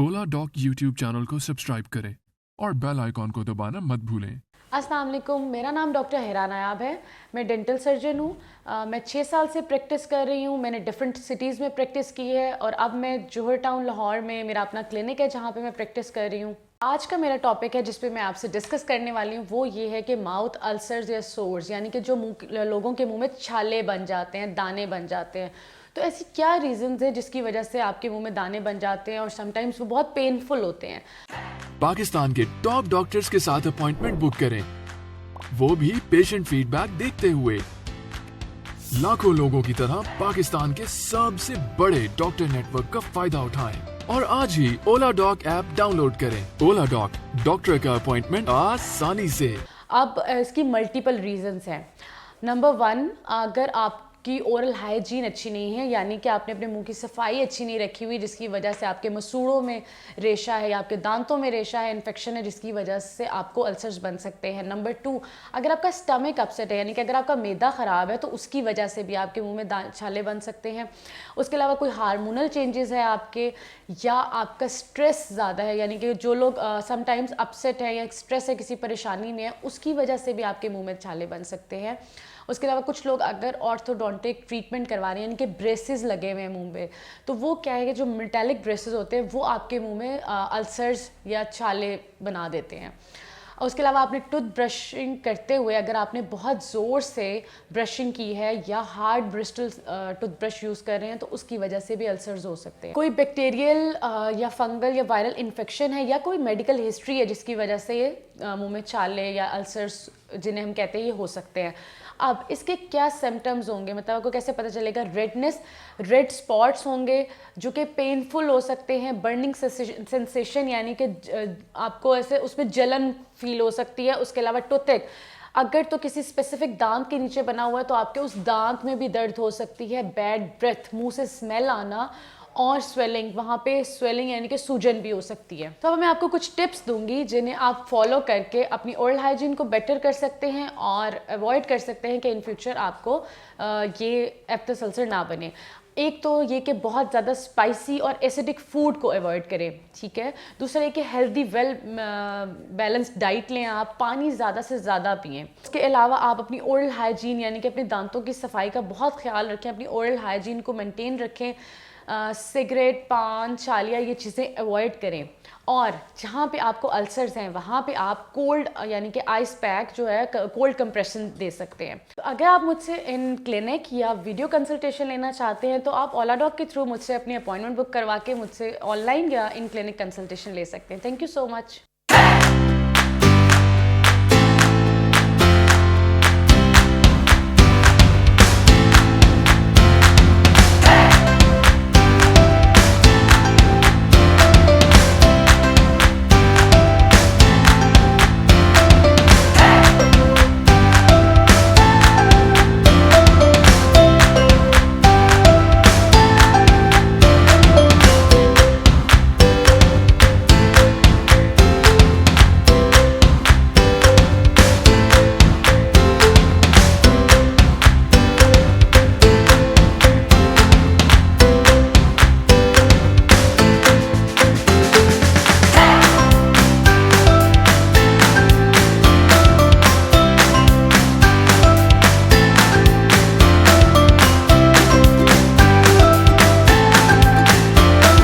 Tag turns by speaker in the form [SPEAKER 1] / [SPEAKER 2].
[SPEAKER 1] ओला dock YouTube channel को subscribe करें और बेल आइकॉन को दबाना मत भूलें।
[SPEAKER 2] अस्सलाम वालेकुम, मेरा नाम डॉक्टर हिरा नायाब है। मैं डेंटल सर्जन हूँ। मैं 6 साल से प्रैक्टिस कर रही हूँ। मैंने डिफरेंट सिटीज़ में प्रैक्टिस की है और अब मैं जोहर टाउन लाहौर में मेरा अपना क्लिनिक है जहाँ पे मैं प्रैक्टिस कर रही हूँ। आज का मेरा टॉपिक है जिस पे मैं आपसे डिस्कस करने वाली हूँ वो ये है कि माउथ अल्सर्स या सोर्स, यानी कि जो लोगों के मुंह में छाले बन जाते हैं, दाने बन जाते हैं। तो ऐसी क्या रीजंस है जिसकी वजह से आपके मुंह में दाने बन जाते हैं और समटाइम्स वो बहुत पेनफुल होते हैं।
[SPEAKER 1] पाकिस्तान के टॉप डॉक्टर्स के साथ अपॉइंटमेंट बुक करें, वो भी पेशेंट फीडबैक देखते हुए। लाखों लोगों की तरह पाकिस्तान के सबसे बड़े डॉक्टर नेटवर्क का फायदा उठाएं और आज ही ओला डॉक ऐप डाउनलोड करें। ओला डॉक, डॉक्टर का अपॉइंटमेंट आसानी से।
[SPEAKER 2] अब इसकी मल्टीपल रीजंस हैं। नंबर 1, अगर आपकी ओरल हाइजीन अच्छी नहीं है, यानी कि आपने अपने मुंह की सफाई अच्छी नहीं रखी हुई, जिसकी वजह से आपके मसूड़ों में रेशा है या आपके दांतों में रेशा है, इन्फेक्शन है, जिसकी वजह से आपको अल्सर्स बन सकते हैं। नंबर 2, अगर आपका स्टमक अपसेट है, यानी कि अगर आपका मैदा ख़राब है तो उसकी वजह से भी आपके मुंह में छाले बन सकते हैं। उसके अलावा कोई हार्मोनल चेंजेस है आपके, या आपका स्ट्रेस ज़्यादा है, यानी कि जो लोग समटाइम्स अपसेट है या स्ट्रेस है, किसी परेशानी में है, उसकी वजह से भी आपके मुंह में छाले बन सकते हैं। उसके अलावा कुछ लोग अगर ऑर्थोडोंटिक ट्रीटमेंट करवा रहे हैं, यानी कि ब्रेसेस लगे हुए हैं मुंह में, तो वो क्या है कि जो मेटालिक ब्रेसेस होते हैं वो आपके मुंह में अल्सर्स या छाले बना देते हैं। और उसके अलावा आपने टूथ ब्रशिंग करते हुए अगर आपने बहुत ज़ोर से ब्रशिंग की है या हार्ड ब्रिस्टल टूथब्रश यूज़ कर रहे हैं तो उसकी वजह से भी अल्सर्स हो सकते हैं। कोई बैक्टीरियल या फंगल या वायरल इन्फेक्शन है या कोई मेडिकल हिस्ट्री है जिसकी वजह से ये मुंह में छाले या अल्सर्स जिन्हें हम कहते हैं ये हो सकते हैं। अब इसके क्या सिम्टम्स होंगे, मतलब आपको कैसे पता चलेगा? रेडनेस, रेड स्पॉट्स होंगे जो कि पेनफुल हो सकते हैं। बर्निंग सेंसेशन, यानी कि आपको ऐसे उसमें जलन फील हो सकती है। उसके अलावा टूथेक, अगर तो किसी स्पेसिफिक दांत के नीचे बना हुआ है तो आपके उस दांत में भी दर्द हो सकती है। बैड ब्रेथ, मुंह से स्मेल आना और स्वेलिंग, वहाँ पे स्वेलिंग यानी कि सूजन भी हो सकती है। तो अब मैं आपको कुछ टिप्स दूंगी जिन्हें आप फॉलो करके अपनी ओरल हाइजीन को बेटर कर सकते हैं और अवॉइड कर सकते हैं कि इन फ्यूचर आपको ये एफ्टस अल्सर ना बने। एक तो ये कि बहुत ज़्यादा स्पाइसी और एसिडिक फूड को अवॉइड करें, ठीक है। दूसरा ये कि हेल्दी वेल बैलेंस्ड डाइट लें, आप पानी ज़्यादा से ज़्यादा पिएं। इसके अलावा आप अपनी ओरल हाइजीन यानी कि अपने दांतों की सफाई का बहुत ख्याल रखें, अपनी ओरल हाइजीन को मेंटेन रखें। सिगरेट, पान, चालिया, ये चीज़ें अवॉइड करें। और जहाँ पे आपको अल्सर्स हैं वहाँ पे आप कोल्ड यानी कि आइस पैक जो है, कोल्ड कंप्रेशन दे सकते हैं। तो अगर आप मुझसे इन क्लिनिक या वीडियो कंसल्टेशन लेना चाहते हैं तो आप ओला डॉक के थ्रू मुझसे अपनी अपॉइंटमेंट बुक करवा के मुझसे ऑनलाइन या इन क्लिनिक कंसल्टेशन ले सकते हैं। Thank you so much.